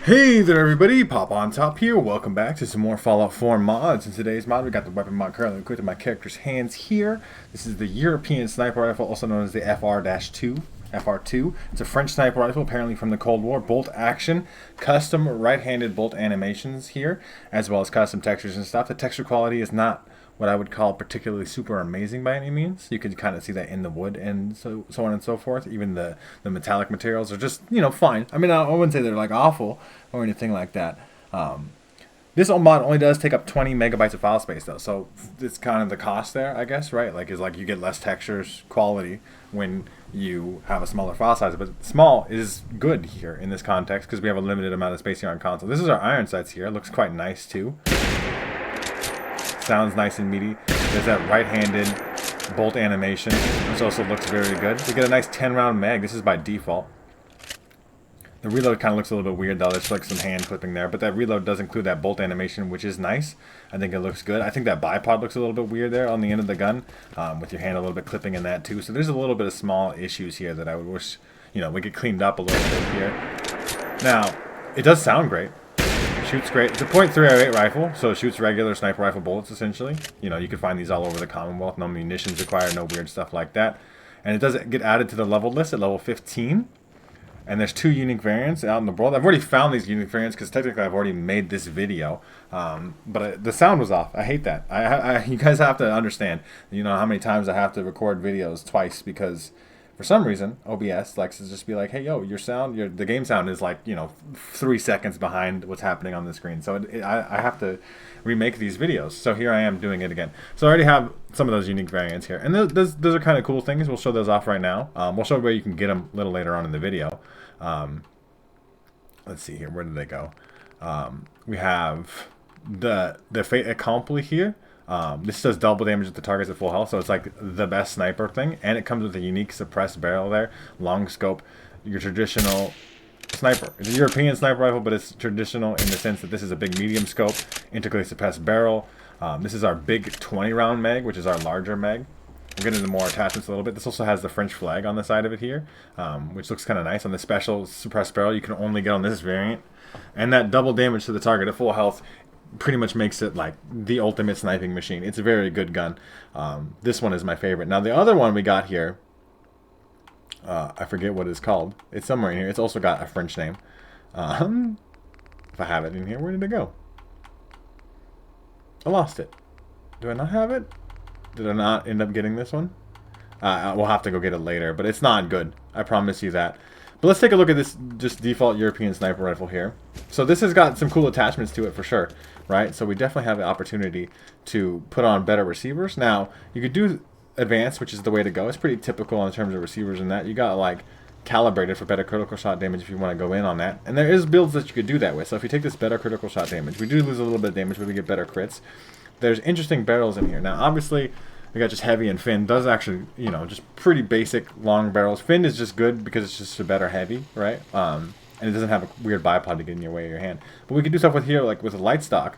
Hey there everybody, Pop on Top here. Welcome back to some more Fallout 4 mods. In today's mod, we got the weapon mod currently equipped in my character's hands here. This is the European sniper rifle, also known as the FR-2. FR-2. It's a French sniper rifle, apparently from the Cold War. Bolt action, custom right-handed bolt animations here, as well as custom textures and stuff. The texture quality is not what I would call particularly super amazing by any means. You can kind of see that in the wood and so on and so forth. Even the metallic materials are just, fine. I mean, I wouldn't say they're like awful or anything like that. This mod only does take up 20 megabytes of file space though, so it's kind of the cost there, I guess, right? Like, you get less textures quality when you have a smaller file size, but small is good here in this context because we have a limited amount of space here on console. This is our iron sights here. It looks quite nice too. Sounds nice and meaty. There's that right-handed bolt animation, which also looks very good. We get a nice 10-round mag. This is by default. The reload kind of looks a little bit weird though. There's like some hand clipping there, but that reload does include that bolt animation, which is nice. I think it looks good. I think that bipod looks a little bit weird there on the end of the gun, with your hand a little bit clipping in that too. So there's a little bit of small issues here that I would wish, we get cleaned up a little bit here. Now, it does sound great. Shoots great. It's a .308 rifle, so it shoots regular sniper rifle bullets essentially. You can find these all over the Commonwealth. No munitions required, no weird stuff like that. And it does get added to the level list at level 15. And there's 2 unique variants out in the world. I've already found these unique variants because technically I've already made this video. But the sound was off. I hate that. You guys have to understand, how many times I have to record videos twice because for some reason, OBS likes to just be like, hey, yo, the game sound is like, 3 seconds behind what's happening on the screen. So I have to remake these videos. So here I am doing it again. So I already have some of those unique variants here. And those are kind of cool things. We'll show those off right now. We'll show where you can get them a little later on in the video. Let's see here. Where did they go? We have the fait accompli here. This does double damage if the target's at full health, so it's like the best sniper thing, and it comes with a unique suppressed barrel there, long scope, your traditional sniper. It's a European sniper rifle, but it's traditional in the sense that this is a big medium scope, integrally suppressed barrel. This is our big 20-round mag, which is our larger mag. We'll get into more attachments a little bit. This also has the French flag on the side of it here, which looks kind of nice. On the special suppressed barrel, you can only get on this variant. And that double damage to the target at full health pretty much makes it like the ultimate sniping machine. It's a very good gun. This one is my favorite. Now the other one we got here, I forget what it's called. It's somewhere in here. It's also got a French name. If I have it in here, where did it go? I lost it. Do I not have it? Did I not end up getting this one? We'll have to go get it later, but it's not good. I promise you that. But let's take a look at this just default European sniper rifle here. So this has got some cool attachments to it for sure, right? So we definitely have the opportunity to put on better receivers. Now, you could do advanced, which is the way to go. It's pretty typical in terms of receivers and that. You got like calibrated for better critical shot damage if you want to go in on that. And there is builds that you could do that with. So if you take this better critical shot damage, we do lose a little bit of damage, but we get better crits. There's interesting barrels in here. Now, obviously, we got just heavy, and Finn does actually, just pretty basic long barrels. Finn is just good because it's just a better heavy, right? And it doesn't have a weird bipod to get in your way of your hand. But we can do stuff with here, like with a light stock,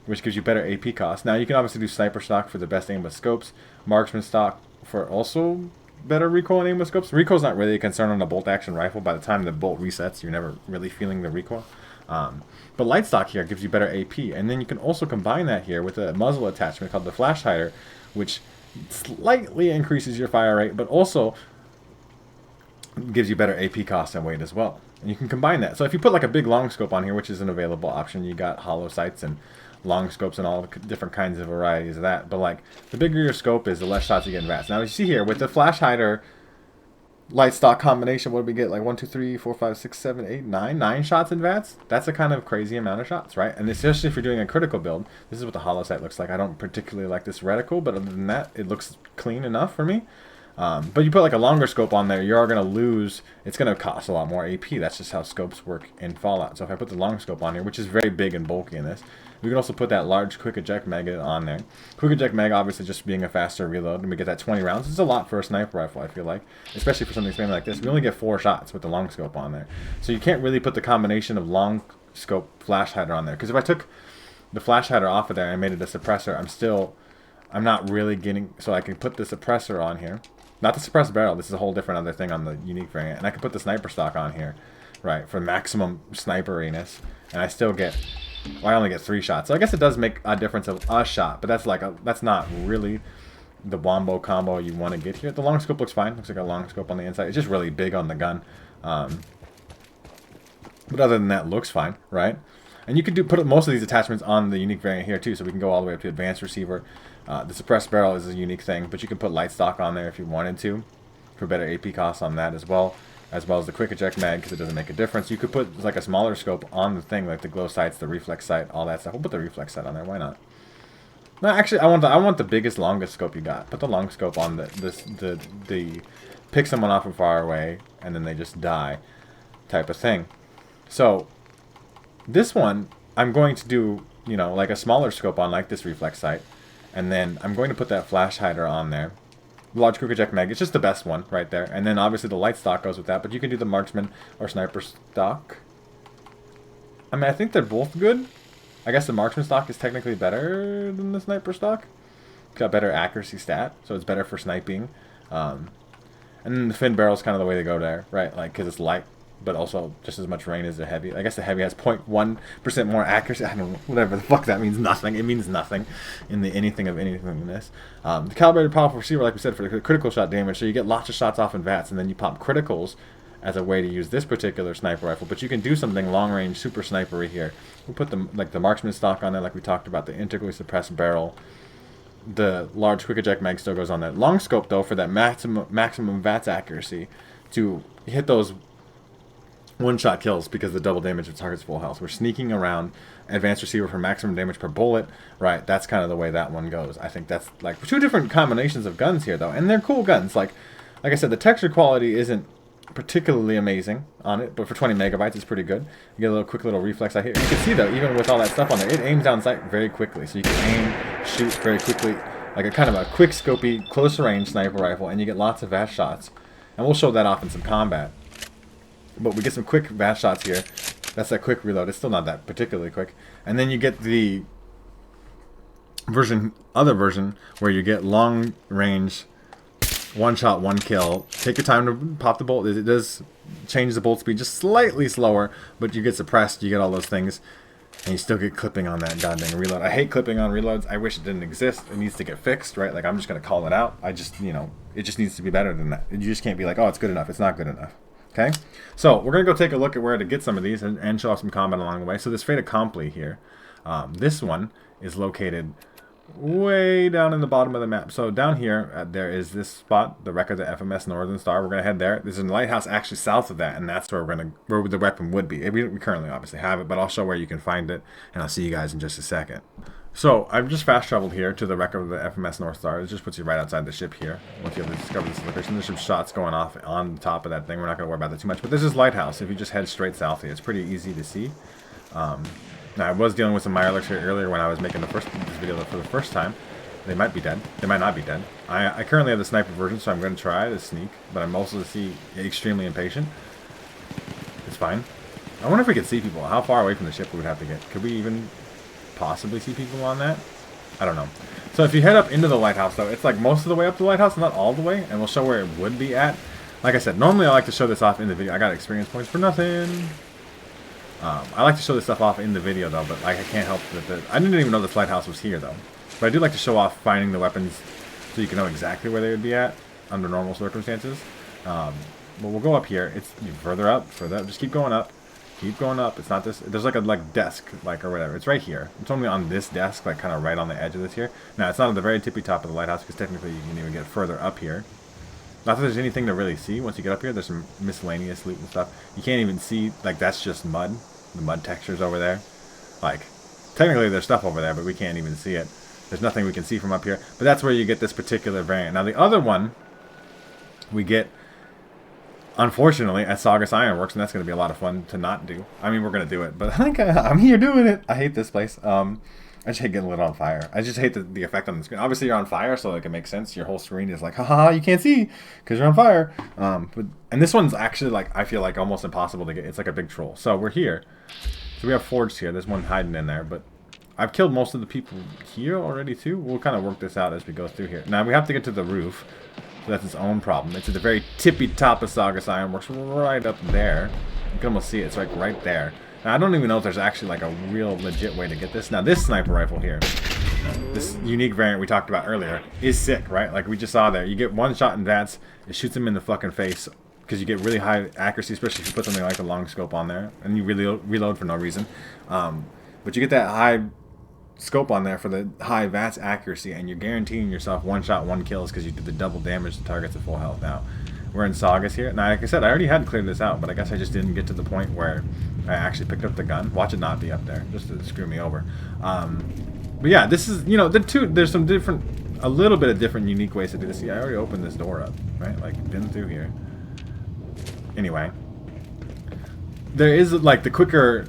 which gives you better AP cost. Now, you can obviously do sniper stock for the best aim with scopes, marksman stock for also better recoil and aim with scopes. Recoil's not really a concern on a bolt action rifle. By the time the bolt resets, you're never really feeling the recoil. But light stock here gives you better AP, and then you can also combine that here with a muzzle attachment called the flash hider, which slightly increases your fire rate, but also gives you better AP cost and weight as well. And you can combine that. So if you put like a big long scope on here, which is an available option, you got hollow sights and long scopes and all different kinds of varieties of that. But like the bigger your scope is, the less shots you get in vats. Now you see here with the flash hider light stock combination, what do we get? Like 1, 2, 3, 4, 5, 6, 7, 8, 9 shots in vats. That's a kind of crazy amount of shots, right? And especially if you're doing a critical build. This is what the hollow sight looks like. I don't particularly like this reticle, but other than that, it looks clean enough for me. But you put like a longer scope on there, you are going to lose. It's going to cost a lot more AP. That's just how scopes work in Fallout. So if I put the long scope on here, which is very big and bulky in this, we can also put that large quick eject mag on there. Quick eject mag obviously just being a faster reload, and we get that 20 rounds. It's a lot for a sniper rifle, I feel like, especially for something expanded like this. We only get 4 shots with the long scope on there, so you can't really put the combination of long scope flash hider on there. Because if I took the flash hider off of there and made it a suppressor, I'm not really getting. So I can put the suppressor on here, not the suppressed barrel. This is a whole different other thing on the unique variant, and I can put the sniper stock on here, right, for maximum sniperiness, and I still get, well, I only get 3 shots. So I guess it does make a difference of a shot, but that's like that's not really the wombo combo you want to get here. The long scope looks fine. Looks like a long scope on the inside. It's just really big on the gun. But other than that, looks fine, right? And you could put most of these attachments on the unique variant here too, so we can go all the way up to advanced receiver. The suppressed barrel is a unique thing, but you can put light stock on there if you wanted to, for better AP costs on that as well as the quick eject mag, because it doesn't make a difference. You could put like a smaller scope on the thing, like the glow sights, the reflex sight, all that stuff. We'll put the reflex sight on there. Why not? No, actually, I want the biggest, longest scope you got. Put the long scope on the pick someone off from far away and then they just die type of thing. So this one, I'm going to do, you know, like a smaller scope on, like this reflex sight, and then I'm going to put that flash hider on there. Large quick eject mag, it's just the best one right there. And then obviously the light stock goes with that, but you can do the marksman or sniper stock. I mean, I think they're both good. I guess the marksman stock is technically better than the sniper stock. It's got better accuracy stat, so it's better for sniping. And then the fin barrel is kind of the way to go there, right? Like, because it's light, but also just as much range as the heavy. I guess the heavy has 0.1% more accuracy. I don't know, whatever the fuck that means. Nothing. It means nothing in the anything of anything in this. The calibrated powerful receiver, like we said, for the critical shot damage. So you get lots of shots off in vats, and then you pop criticals as a way to use this particular sniper rifle. But you can do something long range, super snipery here. We'll put the marksman stock on there, like we talked about, the integrally suppressed barrel. The large quick eject mag still goes on that. Long scope though, for that maximum VATS accuracy to hit those one-shot kills, because the double damage of target's full health. We're sneaking around advanced receiver for maximum damage per bullet, right? That's kind of the way that one goes. I think that's like 2 different combinations of guns here though, and they're cool guns. Like I said, the texture quality isn't particularly amazing on it, but for 20 megabytes it's pretty good. You get a little quick little reflex out here. You can see though, even with all that stuff on there, it aims down sight very quickly, so you can aim, shoot very quickly, like a kind of a quick scopy, close range sniper rifle, and you get lots of VATS shots. And we'll show that off in some combat. But we get some quick VATS shots here. That's that quick reload. It's still not that particularly quick. And then you get the other version where you get long range, one shot, one kill. Take your time to pop the bolt. It does change the bolt speed just slightly slower, but you get suppressed, you get all those things, and you still get clipping on that goddamn reload. I hate clipping on reloads. I wish it didn't exist. It needs to get fixed, right? Like, I'm just going to call it out. I just, you know, it just needs to be better than that. You just can't be like, oh, it's good enough. It's not good enough. Okay? So, we're going to go take a look at where to get some of these and show off some combat along the way. So, this fait accompli here, this one is located way down in the bottom of the map. So down here, there is this spot, the wreck of the FMS Northern Star. We're gonna head there. There's a lighthouse actually south of that, and that's where where the weapon would be. We currently obviously have it, but I'll show where you can find it, and I'll see you guys in just a second. So I've just fast traveled here to the wreck of the FMS North Star. It just puts you right outside the ship here. Once you have to discover this location, there's some shots going off on the top of that thing. We're not gonna worry about that too much. But this is lighthouse. If you just head straight south here, it's pretty easy to see. Now, I was dealing with some Mirelurks here earlier when I was making this video for the first time. They might be dead. They might not be dead. I currently have the sniper version, so I'm going to try to sneak, but I'm also extremely impatient. It's fine. I wonder if we could see people. How far away from the ship we would have to get. Could we even possibly see people on that? I don't know. So if you head up into the lighthouse, though, it's like most of the way up the lighthouse, not all the way, and we'll show where it would be at. Like I said, normally I like to show this off in the video. I got experience points for nothing. I like to show this stuff off in the video, though, but like I can't help that. I didn't even know this lighthouse was here, though. But I do like to show off finding the weapons so you can know exactly where they would be at under normal circumstances. But we'll go up here. It's further up, just keep going up. Keep going up. It's not this. There's like a desk, or whatever. It's right here. It's only on this desk, like kind of right on the edge of this here. Now, it's not at the very tippy top of the lighthouse because technically you can even get further up here. Not that there's anything to really see once you get up here. There's some miscellaneous loot and stuff. You can't even see, like, that's just mud. The mud texture's over there. Like, technically there's stuff over there, but we can't even see it. There's nothing we can see from up here. But that's where you get this particular variant. Now, the other one we get, unfortunately, at Saugus Ironworks, and that's going to be a lot of fun to not do. I mean, we're going to do it, but I'm here doing it. I hate this place. I just hate getting lit on fire. I just hate the effect on the screen. Obviously, you're on fire, so like it makes sense. Your whole screen is like, haha, you can't see because you're on fire. And this one's actually like, I feel like almost impossible to get. It's like a big troll. So we're here. So we have forged here. There's one hiding in there, but I've killed most of the people here already too. We'll kind of work this out as we go through here. Now we have to get to the roof. So that's its own problem. It's at the very tippy top of Saugus Ironworks, right up there. You can almost see it. It's like right there. Now I don't even know if there's actually like a real legit way to get this. Now this sniper rifle here, this unique variant we talked about earlier, is sick, right? Like we just saw there. You get one shot in VATS, it shoots him in the fucking face because you get really high accuracy, especially if you put something like a long scope on there, and you really reload for no reason. But you get that high scope on there for the high VATS accuracy, and you're guaranteeing yourself one shot, one kills because you did the double damage to targets at full health. Now we're in Saugus here. Now, like I said, I already had cleared this out, but I guess I just didn't get to the point where I actually picked up the gun. Watch it not be up there, just to screw me over. But yeah, this is, you know, there's some different, a little bit of different unique ways to do this. See, I already opened this door up, right? Like, been through here. Anyway, there is like the quicker,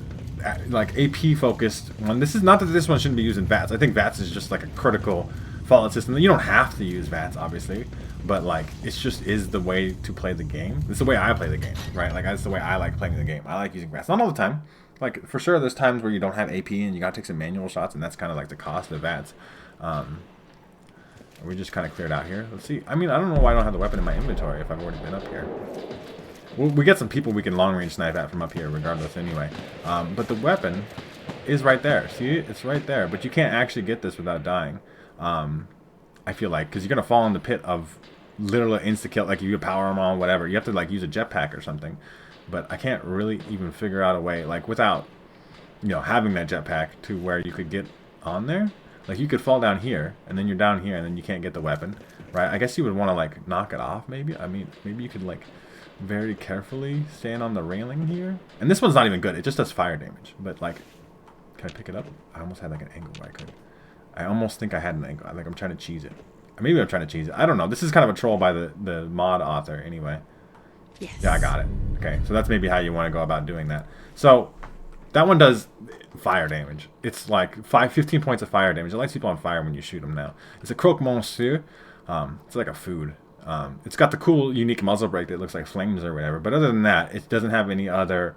like AP focused one. This is not that this one shouldn't be used in VATS. I think VATS is just like a critical fallout system. You don't have to use VATS, obviously, but like it's just is the way to play the game. It's the way I play the game, right? Like that's the way I like playing the game. I like using VATS. Not all the time. Like for sure, there's times where you don't have AP and you gotta take some manual shots, and that's kind of like the cost of VATS. We just kind of cleared out here. Let's see. I mean, I don't know why I don't have the weapon in my inventory if I've already been up here. We get some people we can long range snipe at from up here regardless anyway. But the weapon is right there. See, it's right there. But you can't actually get this without dying. I feel like, because you're going to fall in the pit of literal insta-kill. Like, you power them on, whatever. You have to, like, use a jetpack or something. But I can't really even figure out a way, like, without, you know, having that jetpack to where you could get on there. Like, you could fall down here, and then you're down here, and then you can't get the weapon, right? I guess you would want to, like, knock it off, maybe. I mean, maybe you could, like, very carefully stand on the railing here. And this one's not even good. It just does fire damage. But, like, can I pick it up? I almost had, like, an angle where I could. I almost think I had an angle. Like, I'm trying to cheese it. Maybe I'm trying to cheese it. I don't know. This is kind of a troll by the mod author, anyway. Yes. Yeah, I got it. Okay, so that's maybe how you want to go about doing that. So, that one does fire damage. It's like 15 points of fire damage. It lights people on fire when you shoot them now. It's a croque monsieur. It's like a food. It's got the cool, unique muzzle brake that looks like flames or whatever. But other than that, it doesn't have any other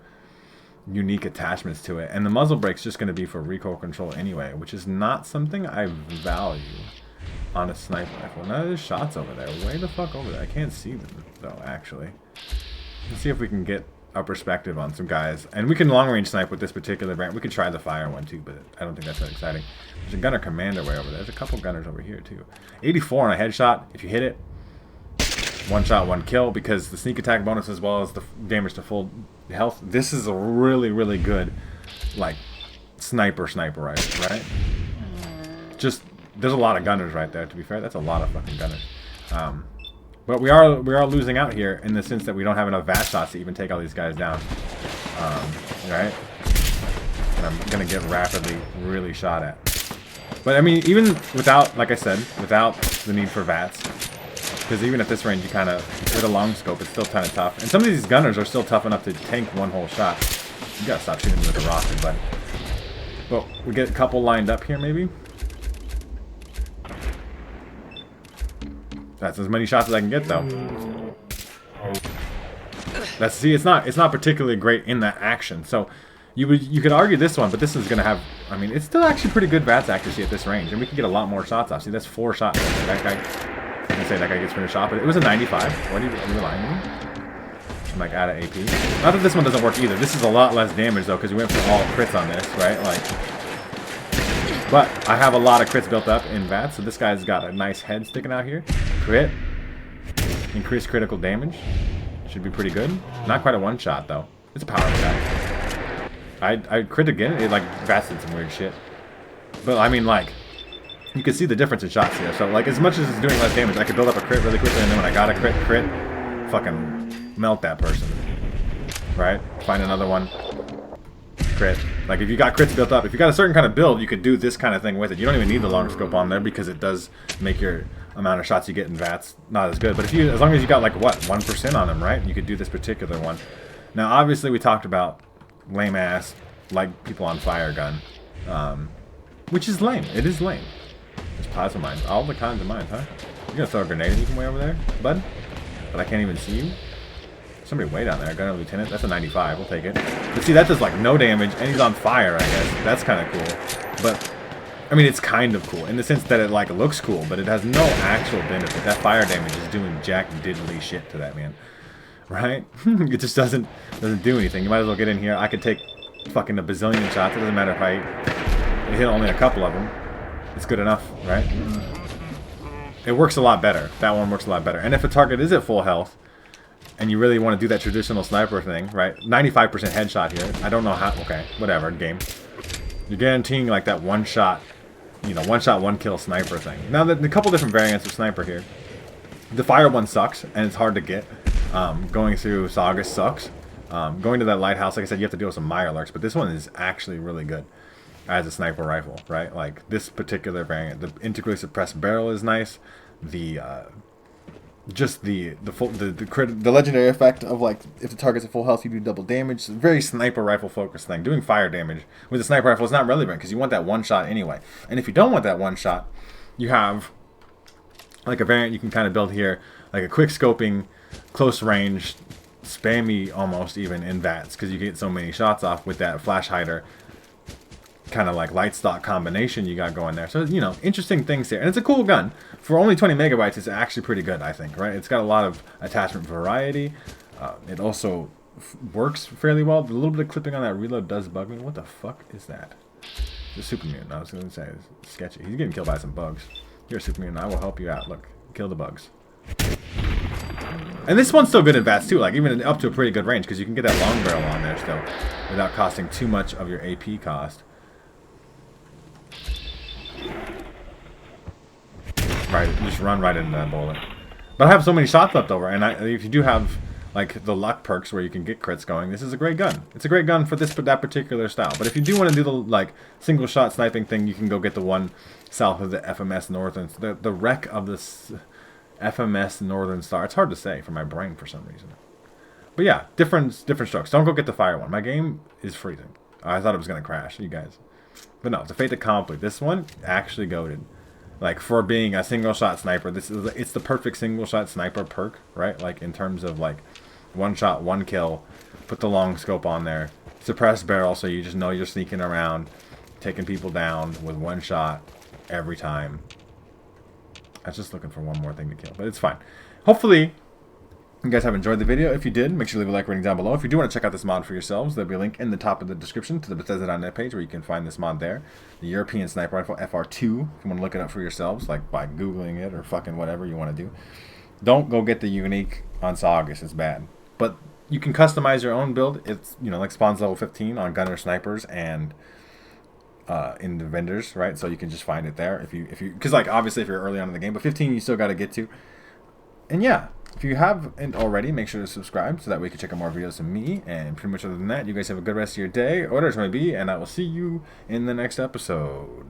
unique attachments to it. And the muzzle brake's just going to be for recoil control anyway, which is not something I value on a sniper rifle. Now there's shots over there. Way the fuck over there. I can't see them, though, actually. Let's see if we can get our perspective on some guys. And we can long-range snipe with this particular brand. We could try the fire one, too, but I don't think that's that exciting. There's a gunner commander way over there. There's a couple gunners over here, too. 84 on a headshot. If you hit it, one shot, one kill, because the sneak attack bonus as well as the damage to full health. This is a really, really good, like, sniper rifle, right? Just, there's a lot of gunners right there, to be fair. That's a lot of fucking gunners. But we are losing out here in the sense that we don't have enough VAT shots to even take all these guys down. Right? And I'm going to get rapidly really shot at. But, I mean, even without, like I said, without the need for VATS, because even at this range, you kind of, with a long scope, it's still kind of tough. And some of these gunners are still tough enough to tank one whole shot. You gotta stop shooting with a rocket, buddy. But we get a couple lined up here, maybe. That's as many shots as I can get, though. See, it's not particularly great in that action. So you could argue this one, but this is gonna have. I mean, it's still actually pretty good VATS accuracy at this range, and we can get a lot more shots off. See, that's 4 shots. That guy. I was gonna say that guy gets finished off, but it was a 95. What are you lying to me? I'm like out of AP. Not that this one doesn't work either. This is a lot less damage though, because we went for all crits on this, right? Like, but I have a lot of crits built up in VATS, so this guy's got a nice head sticking out here. Crit, increased critical damage, should be pretty good. Not quite a one shot though. It's a power shot. I crit again. It like VATS did some weird shit, but I mean like. You can see the difference in shots here. So, like, as much as it's doing less damage, I could build up a crit really quickly, and then when I got a crit, fucking melt that person. Right? Find another one. Crit. Like, if you got crits built up, if you got a certain kind of build, you could do this kind of thing with it. You don't even need the long scope on there, because it does make your amount of shots you get in VATS not as good. But if you, as long as you got, like, what, 1% on them, right? You could do this particular one. Now, obviously, we talked about lame-ass, like, people on fire gun. Which is lame. It is lame. There's plasma mines. All the kinds of mines, huh? You're gonna throw a grenade at me from way over there, bud? But I can't even see you? Somebody way down there. Gunner lieutenant. That's a 95. We'll take it. But see, that does like no damage, and he's on fire, I guess. That's kind of cool. But I mean, it's kind of cool in the sense that it like looks cool, but it has no actual benefit. That fire damage is doing jack diddly shit to that man, right? It just doesn't do anything. You might as well get in here. I could take fucking a bazillion shots. It doesn't matter if I hit only a couple of them. It's good enough, right? It works a lot better. That one works a lot better. And if a target is at full health, and you really want to do that traditional sniper thing, right? 95% headshot here. I don't know how. Okay, whatever. Game. You're guaranteeing like that one shot, you know, one shot, one kill sniper thing. Now, the couple different variants of sniper here. The fire one sucks, and it's hard to get. Going through Saga sucks. Going to that lighthouse, like I said, you have to deal with some Mirelurks, but this one is actually really good as a sniper rifle, right? Like this particular variant, the integrally suppressed barrel is nice. The just the legendary effect of like if the target's at full health, you do double damage. It's a very sniper rifle focused thing. Doing fire damage with a sniper rifle is not relevant because you want that one shot anyway. And if you don't want that one shot, you have like a variant you can kind of build here, like a quick scoping, close range, spammy almost even in vats because you get so many shots off with that flash hider. Kind of like light stock combination you got going there. So, you know, interesting things here. And it's a cool gun. For only 20 megabytes, it's actually pretty good, I think, right? It's got a lot of attachment variety. It also works fairly well. A little bit of clipping on that reload does bug me. What the fuck is that? The super mutant. I was going to say, it's sketchy. He's getting killed by some bugs. You're a super mutant. I will help you out. Look, kill the bugs. And this one's still good in VATS too, like even up to a pretty good range, because you can get that long barrel on there still without costing too much of your AP cost. Right, just run right into that bullet. But I have so many shots left over, and if you do have like the luck perks where you can get crits going, this is a great gun. It's a great gun for that particular style. But if you do want to do the like single shot sniping thing, you can go get the one south of the FMS Northern, the wreck of this FMS Northern Star. It's hard to say for my brain for some reason. But yeah, different strokes. Don't go get the fire one. My game is freezing. I thought it was gonna crash, you guys. But no, it's a fait accompli. This one actually goated. Like for being a single shot sniper, it's the perfect single shot sniper perk, right? Like in terms of like one shot, one kill, put the long scope on there, suppressed barrel, so you just know you're sneaking around, taking people down with one shot every time. I was just looking for one more thing to kill, but it's fine. Hopefully you guys have enjoyed the video. If you did, make sure to leave a like rating down below. If you do want to check out this mod for yourselves, there'll be a link in the top of the description to the Bethesda.net page where you can find this mod there. The European Sniper Rifle FR-2, if you want to look it up for yourselves, like by Googling it or fucking whatever you want to do. Don't go get the unique on Saugus, it's bad. But you can customize your own build. It's, you know, like spawns level 15 on gunner snipers and in the vendors, right? So you can just find it there if you because like obviously if you're early on in the game, but 15 you still got to get to. And yeah, if you haven't already, make sure to subscribe so that way you can check out more videos from me. And pretty much other than that, you guys have a good rest of your day, or whatever it may be, and I will see you in the next episode.